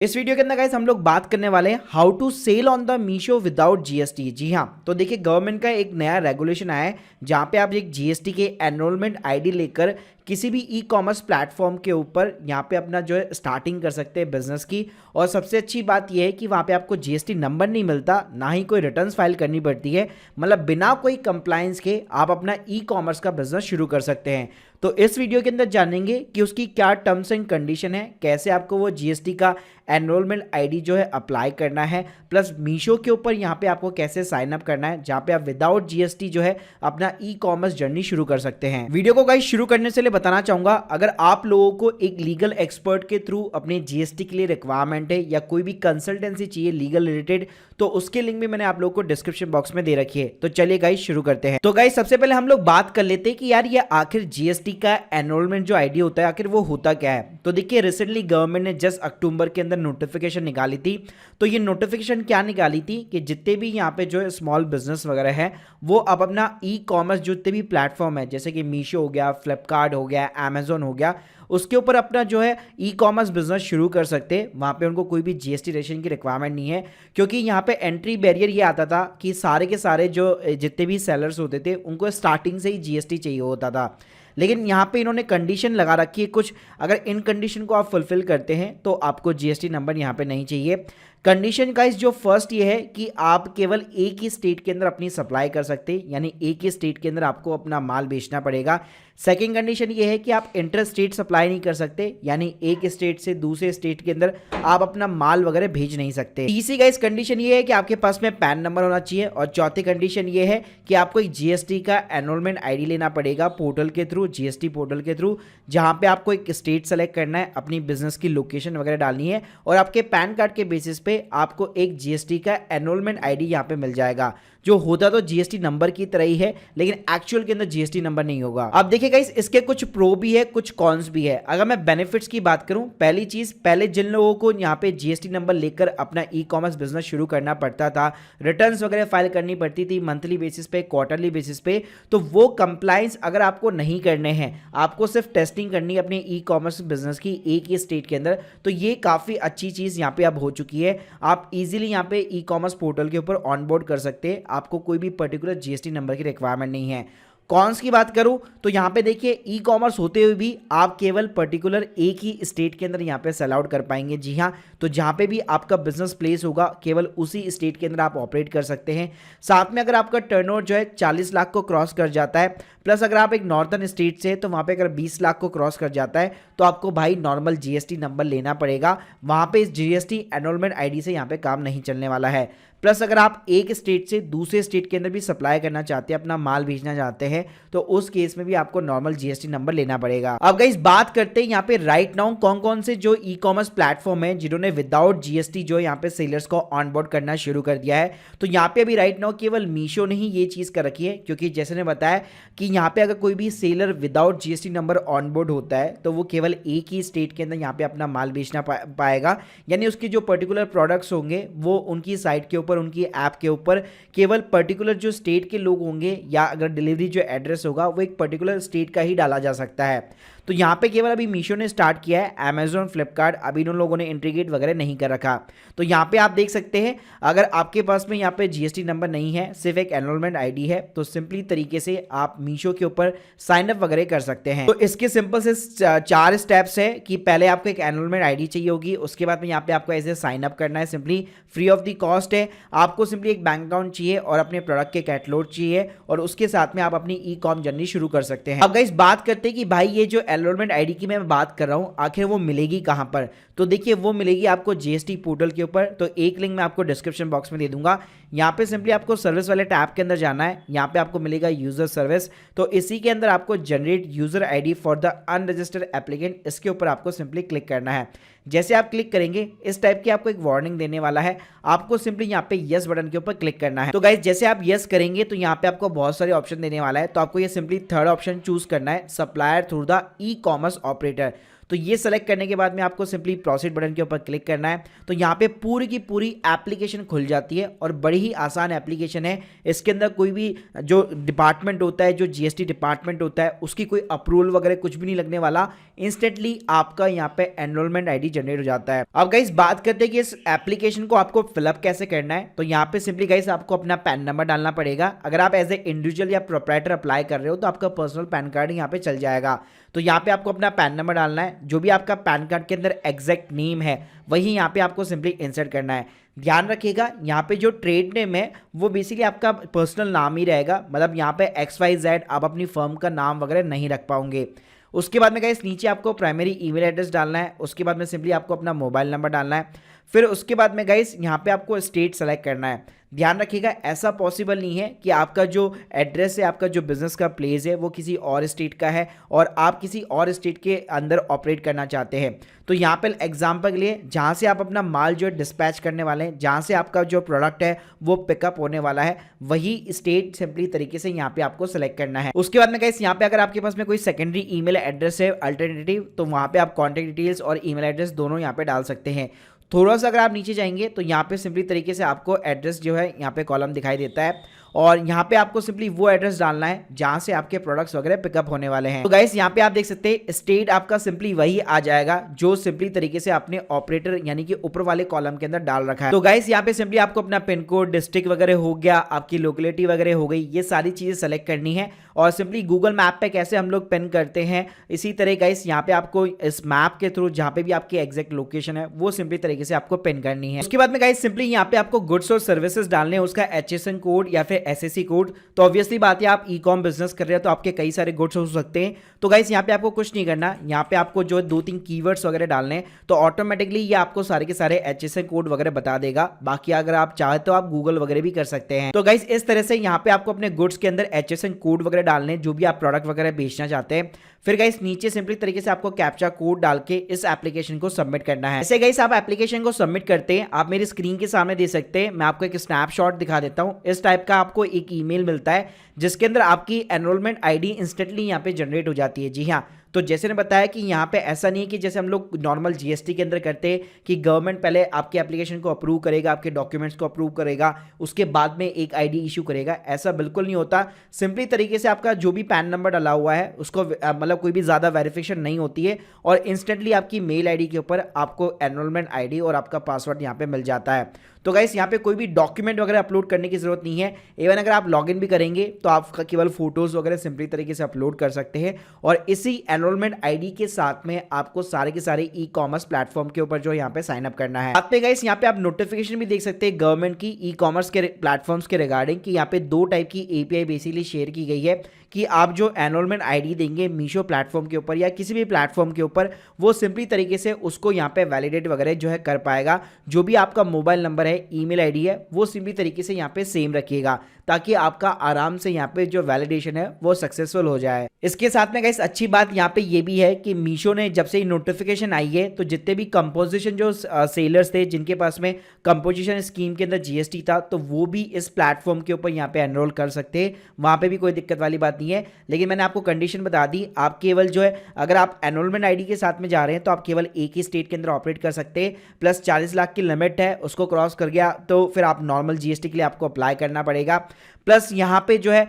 इस वीडियो के अंदर गाइस हम लोग बात करने वाले हैं how to sell on the Meesho without GST. जी हाँ, तो देखिए गवर्नमेंट का एक नया रेगुलेशन आया है जहाँ पे आप एक जीएसटी के एनरोलमेंट आईडी लेकर किसी भी ई कॉमर्स प्लेटफॉर्म के ऊपर यहाँ पे अपना जो है स्टार्टिंग कर सकते हैं बिजनेस की। और सबसे अच्छी बात यह है कि वहाँ पे आपको जीएसटी नंबर नहीं मिलता, ना ही कोई रिटर्न्स फाइल करनी पड़ती है। मतलब बिना कोई कंप्लायंस के आप अपना ई कॉमर्स का बिजनेस शुरू कर सकते हैं। तो इस वीडियो के अंदर जानेंगे कि उसकी क्या टर्म्स एंड कंडीशन है, कैसे आपको वो जीएसटी का एनरोलमेंट आईडी जो है अप्लाई करना है, प्लस मीशो के ऊपर यहाँ पे आपको कैसे साइन अप करना है जहाँ पे आप विदाउट जीएसटी जो है अपना ई कॉमर्स जर्नी शुरू कर सकते हैं। वीडियो को गाइस शुरू करने से बताना चाहूंगा, अगर आप लोगों को एक लीगल एक्सपर्ट के थ्रू अपने जीएसटी के लिए रिक्वायरमेंट है या कोई भी कंसल्टेंसी चाहिए लीगल रिलेटेड, तो उसके लिंक भी मैंने आप लोगों को डिस्क्रिप्शन बॉक्स में दे रखी है। तो चलिए गाइस शुरू करते हैं। तो गाइस सबसे पहले हम लोग बात कर लेते हैं कि यार ये आखिर जीएसटी का एनरोलमेंट जो आईडी होता है आखिर वो होता क्या है। तो देखिए रिसेंटली गवर्नमेंट ने जस्ट अक्टूबर के अंदर नोटिफिकेशन निकाली थी। तो ये नोटिफिकेशन क्या निकाली थी कि जितने भी यहाँ पे जो स्मॉल बिजनेस वगैरह है वो अब अपना ई कॉमर्स जितने भी प्लेटफॉर्म है जैसे कि मीशो हो गया, फ्लिपकार्ट हो गया, अमेजोन हो गया, उसके ऊपर अपना जो है ई कॉमर्स बिजनेस शुरू कर सकते हैं। वहाँ पे उनको कोई भी जीएसटी रजिस्ट्रेशन की रिक्वायरमेंट नहीं है, क्योंकि यहाँ पे एंट्री बैरियर ये आता था कि सारे के सारे जो जितने भी सेलर्स होते थे उनको स्टार्टिंग से ही जीएसटी चाहिए होता था। लेकिन यहाँ पे इन्होंने कंडीशन लगा रखी है कुछ, अगर इन कंडीशन को आप फुलफिल करते हैं तो आपको जीएसटी नंबर यहाँ पे नहीं चाहिए। कंडीशन गाइस जो फर्स्ट ये है कि आप केवल एक ही स्टेट के अंदर अपनी सप्लाई कर सकते हैं, यानी एक ही स्टेट के अंदर आपको अपना माल बेचना पड़ेगा। सेकंड कंडीशन ये है कि आप इंटर स्टेट सप्लाई नहीं कर सकते, यानी एक स्टेट से दूसरे स्टेट के अंदर आप अपना माल वगैरह भेज नहीं सकते। तीसरी गाइस कंडीशन ये है कि आपके पास में पैन नंबर होना चाहिए। और चौथी कंडीशन ये है कि आपको एक जीएसटी का एनरोलमेंट आईडी लेना पड़ेगा पोर्टल के थ्रू, जीएसटी पोर्टल के थ्रू, जहां पे आपको एक स्टेट सेलेक्ट करना है, अपनी बिजनेस की लोकेशन वगैरह डालनी है और आपके पैन कार्ड के बेसिस पे आपको एक जीएसटी का एनरोलमेंट आईडी यहाँ पे मिल जाएगा, जो होता तो जीएसटी नंबर की तरह ही है लेकिन एक्चुअल के अंदर जीएसटी नंबर नहीं होगा। अब देखिए गाइस इसके कुछ प्रो भी है कुछ कॉन्स भी है। अगर मैं बेनिफिट्स की बात करूं, पहली चीज, पहले जिन लोगों को यहाँ पे जीएसटी नंबर लेकर अपना ई कॉमर्स बिजनेस शुरू करना पड़ता था, रिटर्न्स वगैरह फाइल करनी पड़ती थी मंथली बेसिस पे, क्वार्टरली बेसिस पे, तो वो कंप्लायंस अगर आपको नहीं करने हैं, आपको सिर्फ टेस्टिंग करनी है अपने ई कॉमर्स बिजनेस की एक ही स्टेट के अंदर, तो ये काफी अच्छी चीज यहाँ पे अब हो चुकी है। आप इजीली यहाँ पे ई कॉमर्स पोर्टल के ऊपर ऑनबोर्ड कर सकते हैं, आपको कोई भी पर्टिकुलर जीएसटी नंबर की रिक्वायरमेंट नहीं है। कॉन्स की बात करूं तो यहां पे देखिए ई कॉमर्स होते हुए भी आप केवल पर्टिकुलर एक ही स्टेट के अंदर यहां पे सेल आउट कर पाएंगे। जी हां, तो जहां पे भी आपका बिजनेस प्लेस होगा केवल उसी स्टेट के अंदर आप ऑपरेट कर सकते हैं। साथ में अगर आपका टर्नओवर जो है 40 लाख को क्रॉस कर जाता है, प्लस अगर आप एक नॉर्दर्न स्टेट से तो वहां पे अगर 20 लाख को क्रॉस कर जाता है तो आपको भाई नॉर्मल जीएसटी नंबर लेना पड़ेगा। वहां पे इस जीएसटी एनरोलमेंट आईडी से यहां पे काम नहीं चलने वाला है। प्लस अगर आप एक स्टेट से दूसरे स्टेट के अंदर भी सप्लाई करना चाहते हैं, अपना माल भेजना चाहते हैं, तो उस केस में भी आपको नॉर्मल जीएसटी नंबर लेना पड़ेगा। अब गाइस बात करते हैं यहाँ पे राइट नाउ कौन कौन से जो ई कॉमर्स प्लेटफॉर्म है जिन्होंने विदाउट जीएसटी जो यहाँ पे सेलर्स को ऑनबोर्ड करना शुरू कर दिया है। तो यहाँ पे अभी राइट नाउ केवल मीशो ने ही ये चीज कर रखी है, क्योंकि जैसे ने बताया कि यहाँ पे अगर कोई भी seller without GST number onboard होता है तो वो केवल एक ही स्टेट के अंदर यहाँ पे अपना माल बेचना पाएगा, यानी उसके जो पर्टिकुलर प्रोडक्ट्स होंगे वो उनकी साइट के ऊपर, उनकी ऐप के ऊपर केवल पर्टिकुलर जो स्टेट के लोग होंगे या अगर डिलीवरी जो एड्रेस होगा वो एक पर्टिकुलर स्टेट का ही डाला जा सकता है। तो यहाँ पे केवल अभी मीशो ने स्टार्ट किया है, अमेजोन, फ्लिपकार्ट अभी उन लोगों ने इंटीग्रेट वगैरह नहीं कर रखा। तो यहाँ पे आप देख सकते हैं अगर आपके पास में यहाँ पे जीएसटी नंबर नहीं है, सिर्फ एक एनरोलमेंट आईडी है, तो सिंपली तरीके से आप मीशो के ऊपर साइन अप वगैरह कर सकते हैं। तो इसके सिंपल से 4 स्टेप्स है कि पहले आपको एक एनरोलमेंट आईडी चाहिए होगी, उसके बाद में यहाँ पे आपको ऐसे साइन अप करना है, simply free of the cost है। आपको सिंपली एक बैंक अकाउंट चाहिए और अपने प्रोडक्ट के कैटलॉग चाहिए और उसके साथ में आप अपनी ई कॉम जर्नी शुरू कर सकते हैं। अब गाइस बात करते हैं कि भाई ये जो एनरोलमेंट आईडी की मैं बात कर रहा हूं आखिर वो मिलेगी कहां पर। तो देखिए वो मिलेगी आपको जीएसटी पोर्टल के ऊपर। तो एक लिंक मैं आपको डिस्क्रिप्शन बॉक्स में दे दूंगा। यहाँ पे सिंपली आपको सर्विस वाले टैब के अंदर जाना है, यहाँ पे आपको मिलेगा यूजर सर्विस। तो इसी के अंदर आपको generate user ID for the unregistered applicant, इसके ऊपर आपको सिंपली क्लिक करना है। जैसे आप क्लिक करेंगे इस टाइप की आपको एक वार्निंग देने वाला है, आपको सिंपली यहाँ पे यस बटन के ऊपर क्लिक करना है। तो गाइस जैसे आप यस करेंगे तो यहाँ पे आपको बहुत सारे ऑप्शन देने वाला है, तो आपको ये सिंपली थर्ड ऑप्शन चूज करना है, supplier through the e commerce operator. तो ये सेलेक्ट करने के बाद में आपको सिंपली प्रोसीड बटन के ऊपर क्लिक करना है। तो यहाँ पे पूरी की पूरी एप्लीकेशन खुल जाती है और बड़ी ही आसान एप्लीकेशन है। इसके अंदर कोई भी जो डिपार्टमेंट होता है, जो जीएसटी डिपार्टमेंट होता है, उसकी कोई अप्रूवल वगैरह कुछ भी नहीं लगने वाला। इंस्टेंटली आपका यहाँ पे एनरोलमेंट आईडी जनरेट हो जाता है। अब गाइस बात करते हैं कि इस एप्लीकेशन को आपको फिलअप कैसे करना है। तो यहाँ पे सिंपली गाइस आपको अपना पैन नंबर डालना पड़ेगा। अगर आप एज ए इंडिविजुअल या प्रोप्राइटर अप्लाई कर रहे हो तो आपका पर्सनल पैन कार्ड यहाँ पे चल जाएगा। तो यहाँ पे आपको अपना पैन नंबर डालना है। जो भी आपका पैन कार्ड के अंदर एग्जैक्ट नेम है वही यहाँ पे आपको सिंपली इंसर्ट करना है। ध्यान रखिएगा यहाँ पे जो ट्रेड नेम है वो बेसिकली आपका पर्सनल नाम ही रहेगा, मतलब यहाँ पे XYZ आप अपनी फर्म का नाम वगैरह नहीं रख पाओगे। उसके बाद में गाइस नीचे आपको प्राइमरी ईमेल एड्रेस डालना है। उसके बाद में सिंपली आपको अपना मोबाइल नंबर डालना है। फिर उसके बाद में गाइस यहाँ पे आपको स्टेट सेलेक्ट करना है। ध्यान रखिएगा ऐसा पॉसिबल नहीं है कि आपका जो एड्रेस है, आपका जो बिजनेस का प्लेस है वो किसी और स्टेट का है और आप किसी और स्टेट के अंदर ऑपरेट करना चाहते हैं। तो यहाँ पे एग्जांपल के लिए जहाँ से आप अपना माल जो है डिस्पैच करने वाले हैं, जहाँ से आपका जो प्रोडक्ट है वो पिकअप होने वाला है, वही स्टेट सिंपली तरीके से यहाँ पे आपको सेलेक्ट करना है। उसके बाद में गाइस यहाँ पे अगर आपके पास में कोई सेकेंडरी ईमेल एड्रेस है अल्टरनेटिव, तो वहाँ पे आप कॉन्टैक्ट डिटेल्स और ईमेल एड्रेस दोनों यहाँ पे डाल सकते हैं। थोड़ा सा अगर आप नीचे जाएंगे तो यहाँ पे सिंपली तरीके से आपको एड्रेस जो है यहाँ पे कॉलम दिखाई देता है और यहाँ पे आपको सिंपली वो एड्रेस डालना है जहाँ से आपके प्रोडक्ट्स वगैरह पिकअप होने वाले हैं। तो गाइस यहाँ पे आप देख सकते हैं स्टेट आपका सिंपली वही आ जाएगा जो सिंपली तरीके से आपने ऑपरेटर यानी कि ऊपर वाले कॉलम के अंदर डाल रखा है। तो गाइस यहाँ पे सिंपली आपको अपना पिन कोड, डिस्ट्रिक्ट वगैरह हो गया, आपकी लोकेलिटी वगैरह हो गई, ये सारी चीजें सेलेक्ट करनी है। और सिंपली गूगल मैप पे कैसे हम लोग पिन करते हैं इसी तरह गाइस यहाँ पे आपको इस मैप के थ्रू जहाँ पे भी आपकी एग्जैक्ट लोकेशन है वो सिंपली तरीके से आपको पिन करनी है। उसके बाद में गाइस सिंपली यहाँ पे आपको गुड्स और सर्विसेज डालने हैं, उसका HSN कोड या फिर SSC कोड। तो ऑब्वियसली बात है आप ई-कॉम बिजनेस कर रहे हो तो आपके कई सारे गुड्स हो सकते हैं। तो गाइस यहाँ पे आपको कुछ नहीं करना, यहाँ पे आपको जो 2-3 कीवर्ड्स वगैरह डालने हैं तो ऑटोमेटिकली ये आपको सारे के सारे HSN कोड वगैरह बता देगा। बाकी अगर आप चाहे तो आप गूगल वगैरह भी कर सकते हैं। तो गाइस इस तरह से यहाँ पे आपको अपने गुड्स के अंदर HSN कोड वगैरह डालने जो भी आप प्रोडक्ट वगैरह बेचना चाहते हैं। फिर गाइस नीचे सिंपली तरीके से आपको कैप्चा कोड डाल के इस एप्लीकेशन को सबमिट करना है। ऐसे गाइस आप एप्लीकेशन को सबमिट करते हैं, आप मेरी स्क्रीन के सामने दे सकते हैं। मैं आपको एक स्नैपशॉट दिखा देता हूं। इस टाइप का आपको एक ईमेल मिलता है जिसके अंदर आपकी एनरोलमेंट आईडी इंस्टेंटली यहाँ पे जनरेट हो जाती है। जी हाँ, तो जैसे ने बताया कि यहाँ पे ऐसा नहीं है कि जैसे हम लोग नॉर्मल जीएसटी के अंदर करते हैं कि गवर्नमेंट पहले आपके एप्लीकेशन को अप्रूव करेगा, आपके डॉक्यूमेंट्स को अप्रूव करेगा, उसके बाद में एक आईडी इशू करेगा। ऐसा बिल्कुल नहीं होता। सिंपली तरीके से आपका जो भी पैन नंबर डाला हुआ है उसको मतलब कोई भी ज़्यादा वेरिफिकेशन नहीं होती है और इंस्टेंटली आपकी मेल आईडी के ऊपर आपको एनरोलमेंट आईडी और आपका पासवर्ड यहाँ पे मिल जाता है। तो गाइस यहाँ पे कोई भी डॉक्यूमेंट वगैरह अपलोड करने की जरूरत नहीं है। इवन अगर आप लॉगिन भी करेंगे तो आप केवल फोटोज वगैरह सिंपली तरीके से अपलोड कर सकते हैं और इसी एनरोलमेंट आईडी के साथ में आपको सारे के सारे ई कॉमर्स प्लेटफॉर्म के ऊपर जो यहाँ पे साइन अप करना है। साथ में गाइस यहाँ पे आप नोटिफिकेशन भी देख सकते हैं गवर्नमेंट की ई कॉमर्स के प्लेटफॉर्म्स के रिगार्डिंग कि यहाँ पे 2 टाइप की API बेसिकली शेयर की गई है कि आप जो एनरोलमेंट आईडी देंगे मीशो प्लेटफॉर्म के ऊपर या किसी भी प्लेटफॉर्म के ऊपर वो सिंपली तरीके से उसको यहाँ पे वैलिडेट वगैरह जो है कर पाएगा। जो भी आपका मोबाइल नंबर है, ईमेल आईडी है, वो सिंपली तरीके से यहाँ पे सेम रखिएगा ताकि आपका आराम से यहाँ पे जो वैलिडेशन है वो सक्सेसफुल हो जाए। इसके साथ में गाइस अच्छी बात यहाँ पे ये भी है कि मीशो ने जब से नोटिफिकेशन आई है तो जितने भी कंपोजिशन जो सेलर्स थे जिनके पास में कंपोजिशन स्कीम के अंदर जीएसटी था तो वो भी इस प्लेटफॉर्म के ऊपर यहाँ पे एनरोल कर सकते हैं। वहाँ पे भी कोई दिक्कत वाली बात नहीं है। लेकिन मैंने आपको कंडीशन बता दी, आप केवल जो है अगर आप एनरोलमेंट आईडी के साथ में जा रहे हैं तो आप केवल एक ही स्टेट के अंदर ऑपरेट कर सकते हैं। प्लस 40 लाख की लिमिट है, उसको क्रॉस कर गया तो फिर आप नॉर्मल जीएसटी के लिए आपको अप्लाई करना पड़ेगा। प्लस यहाँ पे जो है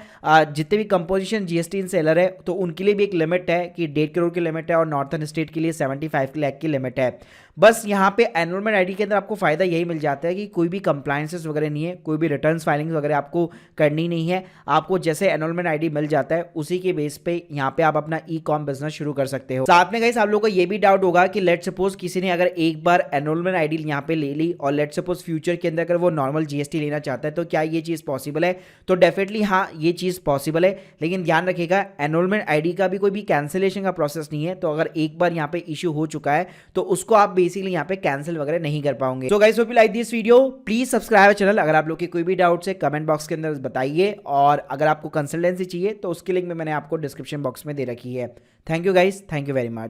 जितने भी कंपोजिशन जीएसटी इन सेलर है तो उनके लिए भी एक लिमिट है कि 1.5 करोड़ की लिमिट है और नॉर्थन स्टेट के लिए 75 लाख की लिमिट है। बस यहाँ पे एनरोलमेंट आईडी के अंदर आपको फायदा यही मिल जाता है कि कोई भी कंप्लायंसेस वगैरह नहीं है, कोई भी रिटर्न्स फाइलिंग वगैरह आपको करनी नहीं है। आपको जैसे एनरोलमेंट आईडी मिल जाता है उसी के बेस पे यहाँ पे आप अपना ई कॉम बिजनेस शुरू कर सकते हो। साथ में गाइस आप लोगों को ये भी डाउट होगा कि लेट सपोज किसी ने अगर एक बार एनरोलमेंट आईडी यहाँ पे ले ली और लेट सपोज फ्यूचर के अंदर अगर वो नॉर्मल जीएसटी लेना चाहता है तो क्या ये चीज पॉसिबल है? तो डेफिनेटली हाँ, ये चीज पॉसिबल है। लेकिन ध्यान रखिएगा एनरोलमेंट आईडी का भी कोई भी कैंसिलेशन का प्रोसेस नहीं है। तो अगर एक बार यहाँ पे इश्यू हो चुका है तो उसको आप बेसिकली यहाँ पे कैंसिल वगैरह नहीं कर पाओगे। So guys hope you like this video, please subscribe channel. अगर आप लोग के कोई भी डाउट्स है कमेंट बॉक्स के अंदर बताइए और अगर आपको कंसल्टेंसी चाहिए तो उसकी लिंक में मैंने आपको डिस्क्रिप्शन बॉक्स में दे रखी है। Thank you guys, thank you very much.